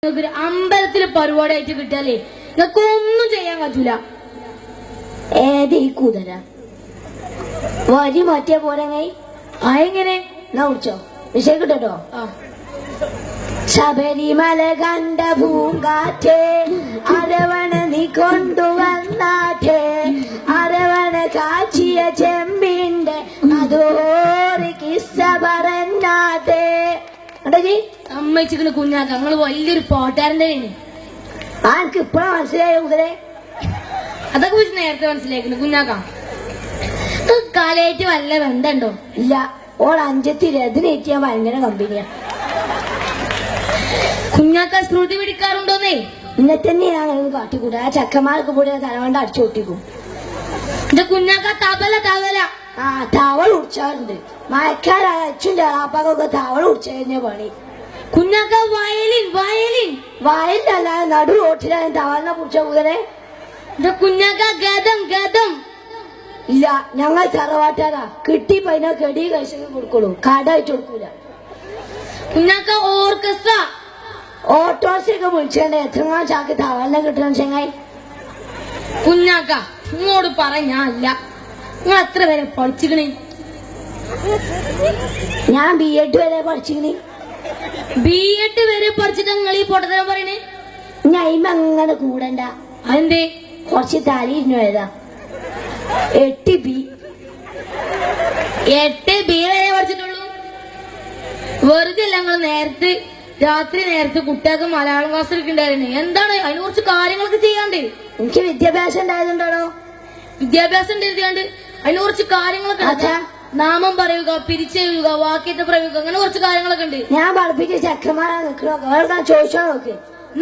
അമ്പലത്തില് പരിപാടിയായിട്ട് കിട്ടിയാലേ നിങ്ങക്ക് ഒന്നും ചെയ്യാൻ പറ്റൂല. ഏത് ഈ കുതിര വരി മാറ്റിയ പോരങ്ങായി അതെങ്ങനെ എന്നാ കുടിച്ചോ വിഷയം കിട്ടോ. ശബരിമല കണ്ട പൂങ്കാറ്റേ അരവണ നീ കൊണ്ടുവന്നാറ്റേ അരവണ കാച്ചിയ ചെമ്പിന്റെ അതോറി കിസ്സ പറഞ്ഞാട്ടേ. സമ്മതിച്ചിരിക്കുന്ന കുഞ്ഞാക്ക ഞങ്ങള് വലിയൊരു പാട്ടുകാരൻ തന്നെയാണ്. ആ എനിക്ക് ഇപ്പഴാ മനസ്സിലായ കുതിരെ. അതൊക്കെ വെച്ച് നേരത്തെ മനസ്സിലാക്കുന്നു കുഞ്ഞാക്ക. കാലയായിട്ട് വല്ല ബന്ധമുണ്ടോ? ഇല്ല. ഓൾ അഞ്ചത്തി രഥനേറ്റിയ ഭയങ്കര കമ്പനിയാ. കുഞ്ഞാക്ക ശ്രുതി പിടിക്കാറുണ്ടോന്നേ? ഇന്നെ തന്നെയാണ് കാട്ടിക്കൂടെ. ആ ചക്കന്മാർക്ക് കൂടെ തലവണ്ട അടിച്ചു പൊട്ടിക്കും. എന്റെ കുഞ്ഞാക്ക തവല തവല. ആ തവൾ ഉടിച്ചാറുണ്ട്. മഴക്കാരായ അച്ഛൻ്റെ അളാപ്പാക്കൊക്കെ തവൾ ഉടിച്ചു കഴിഞ്ഞ പണി. കുഞ്ഞാക്ക വയലിൻ വയലിൻ വയലിലല്ലാതെ നടു റോട്ടിലാണ് തവലിനെ കുടിച്ച കുതിരെ. എന്റെ കുഞ്ഞാക്ക ഗതം ഗതം. ഇല്ല, ഞങ്ങൾ തറവാട്ടാരാ. കിട്ടി പൈന കെടി കഴിച്ചു കൊടുക്കുള്ളൂ, കട വെച്ച് കൊടുക്കൂല. കുഞ്ഞാക്ക ഓർക്കസ്ട്ര ഓട്ടോറിക്ഷയൊക്കെ വിളിച്ചേണ്ടേ എത്രങ്ങാൻ ചാക്ക് തവലിനെ കിട്ടണം ചെങ്ങായി. കുഞ്ഞാക്ക ഇങ്ങോട്ട് പറഞ്ഞല്ല, നിങ്ങൾ എത്ര വരെ പഠിച്ചിക്കണേ? ഞാൻ B.Ed വരെ പഠിച്ചിക്കണേ. B.Ed വരെ പഠിച്ചിട്ട് നിങ്ങൾ ഈ പൊട്ടത്തരം പറയണേ? ഞാൻ അങ്ങനെ കൂടണ്ട. അതെന്തേ? കുറച്ച് തലയിരുന്നു ഏതാ 8B. 8B വരെ പഠിച്ചിട്ടുള്ളൂ. വെറുതെ അല്ല നിങ്ങൾ നേരത്തെ രാത്രി നേരത്തെ കുട്ടികൾക്ക് മലയാളം ക്ലാസ് എടുക്കണ്ടായിരുന്നു. എന്താണ് അതിനെ കുറിച്ച് കാര്യങ്ങളൊക്കെ ചെയ്യാണ്ട്? എനിക്ക് വിദ്യാഭ്യാസം ഉണ്ടായതുകൊണ്ടാണോ? വിദ്യാഭ്യാസം ഉണ്ടായിരുന്നാണ്ട് അതിനെ കുറിച്ച് കാര്യങ്ങളൊക്കെ. നാമം പറയുക, പിരിച്ചെഴുതുക, വാക്യത്തെ പ്രയോഗിക്കുക, അങ്ങനെ കുറച്ച് കാര്യങ്ങളൊക്കെ ഉണ്ട്. ഞാൻ പഠിപ്പിച്ച ചെക്കന്മാരാ നിൽക്കണോ ചോദിച്ചോ നോക്ക്.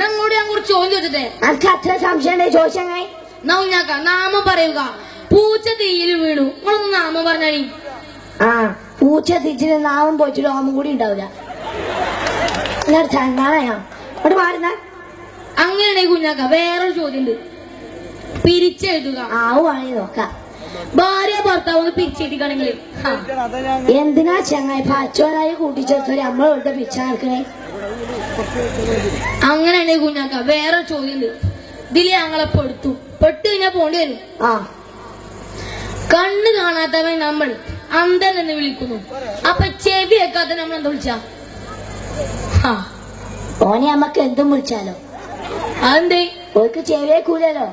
എന്നോട് ഞാൻ കുറച്ച് ചോദ്യം ചോദിച്ചിട്ടേ. എനിക്ക് അത്ര സംശയം ഉണ്ടേ ചോദിച്ചങ്ങായി. നൗഞ്ഞാക്ക നാമം പറയുക. പൂച്ച തീയിൽ വീണു. നിങ്ങളൊന്ന് നാമം പറഞ്ഞാണി. ആ പൂച്ച തിരിച്ചിട്ട് നാമം പോയിച്ചിട്ട് ഓമം കൂടി ഉണ്ടാവില്ല. ചങ്ങാളാ ഞാൻ ഇവിടെ മാറുന്ന. അങ്ങനെയാണെങ്കിൽ കുഞ്ഞാക്ക വേറൊരു ചോദ്യം ഉണ്ട്. പിരിച്ചെഴുതുക. ആവുവാണെങ്കിൽ നോക്കാം. ഭാര്യ ഭർത്താവ് പിരിച്ചെഴുതിക്കാണെങ്കിൽ എന്തിനാ ചങ്ങായി പച്ചോനായി കൂട്ടിച്ചേർത്തോരെ നമ്മൾ വെറുതെ പിച്ച നടക്കണേ. അങ്ങനെയാണെങ്കിൽ കുഞ്ഞാക്ക വേറൊരു ചോദ്യം ഉണ്ട്. ഇതിൽ ഞങ്ങളെ പെട്ടു കഴിഞ്ഞാൽ പോണ്ടി വരും. ആ കണ്ണ് കാണാത്തവൻ നമ്മൾ അന്ധൻ എന്ന് വിളിക്കുന്നു. അപ്പൊ ചെവി വെക്കാത്ത നമ്മൾ എന്താ വിളിച്ച? ഓനെ നമ്മക്ക് എന്തും വിളിച്ചാലോ. അതെന്തേ? ഓർക്ക് ചെവിയേക്കൂലോ.